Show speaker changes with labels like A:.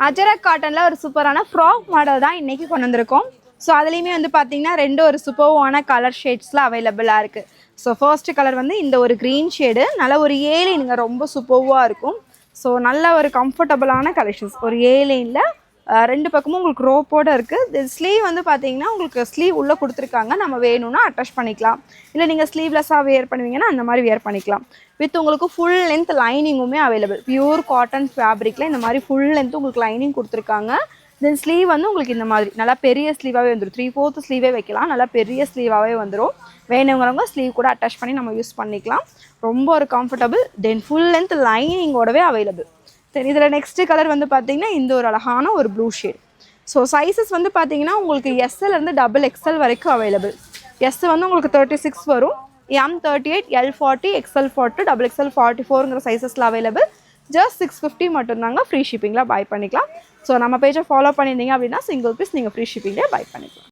A: அஜரக் காட்டனில் ஒரு சூப்பரான ஃப்ராக் மாடல் தான் இன்றைக்கி கொண்டு வந்திருக்கோம். ஸோ அதுலேயுமே வந்து பார்த்தீங்கன்னா ஒரு சூப்பர்வான கலர் ஷேட்ஸில் அவைலபிளாக இருக்குது. ஸோ ஃபர்ஸ்ட் கலர் வந்து இந்த ஒரு க்ரீன் ஷேடு, நல்ல ஒரு ஏலைனுங்க, ரொம்ப சூப்பர்வாக இருக்கும். ஸோ நல்ல ஒரு கம்ஃபர்டபுளான கலெக்ஷன்ஸ். ஒரு ஏலைனில் ரெண்டு பக்கமும் உங்களுக்கு ரோப்போடு இருக்குது. இது ஸ்லீவ் வந்து பார்த்தீங்கன்னா உங்களுக்கு ஸ்லீவ் உள்ளே கொடுத்துருக்காங்க. நம்ம வேணும்னா அட்டாச் பண்ணிக்கலாம், இல்லை நீங்கள் ஸ்லீவ்லெஸ்ஸாக வேர் பண்ணுவீங்கன்னா அந்த மாதிரி வேர் பண்ணிக்கலாம். வித் உங்களுக்கு ஃபுல் லென்த் லைனிங்குமே அவைலபிள். பியூர் காட்டன் ஃபேப்ரிக்கில் இந்த மாதிரி ஃபுல் லென்த் உங்களுக்கு லைனிங் கொடுத்துருக்காங்க. தென் ஸ்லீவ் வந்து உங்களுக்கு இந்த மாதிரி நல்லா பெரிய ஸ்லீவாகவே வந்துடும். 3/4 ஸ்லீவே வைக்கலாம், நல்லா பெரிய ஸ்லீவாகவே வந்துடும். வேணுங்கிறவங்க ஸ்லீவ் கூட அட்டாச் பண்ணி நம்ம யூஸ் பண்ணிக்கலாம். ரொம்ப ஒரு கம்ஃபர்டபுள். தென் ஃபுல் லென்த் லைனிங்கோடவே அவைலபிள். தென் இதில் நெக்ஸ்ட்டு கலர் வந்து பார்த்தீங்கன்னா இந்த ஒரு அழகான ஒரு ப்ளூ ஷேட். ஸோ சைஸஸ் வந்து பார்த்தீங்கன்னா உங்களுக்கு எஸ்எல்லேருந்து XXL வரைக்கும் அவைலபிள். எஸ் வந்து உங்களுக்கு 36 வரும், M38, L40, XL40, XXL 44ங்கிற சைஸஸில் அவைலபிள். ஜஸ்ட் 650 மட்டும்தாங்க. ஃப்ரீ ஷிப்பிங்கில் பை பண்ணிக்கலாம். ஸோ நம்ம பேஜை ஃபாலோ பண்ணியிருந்தீங்க அப்படின்னா சிங்கிள் பீஸ் நீங்கள் ஃப்ரீ ஷிப்பிங்லேயே பை பண்ணிக்கலாம்.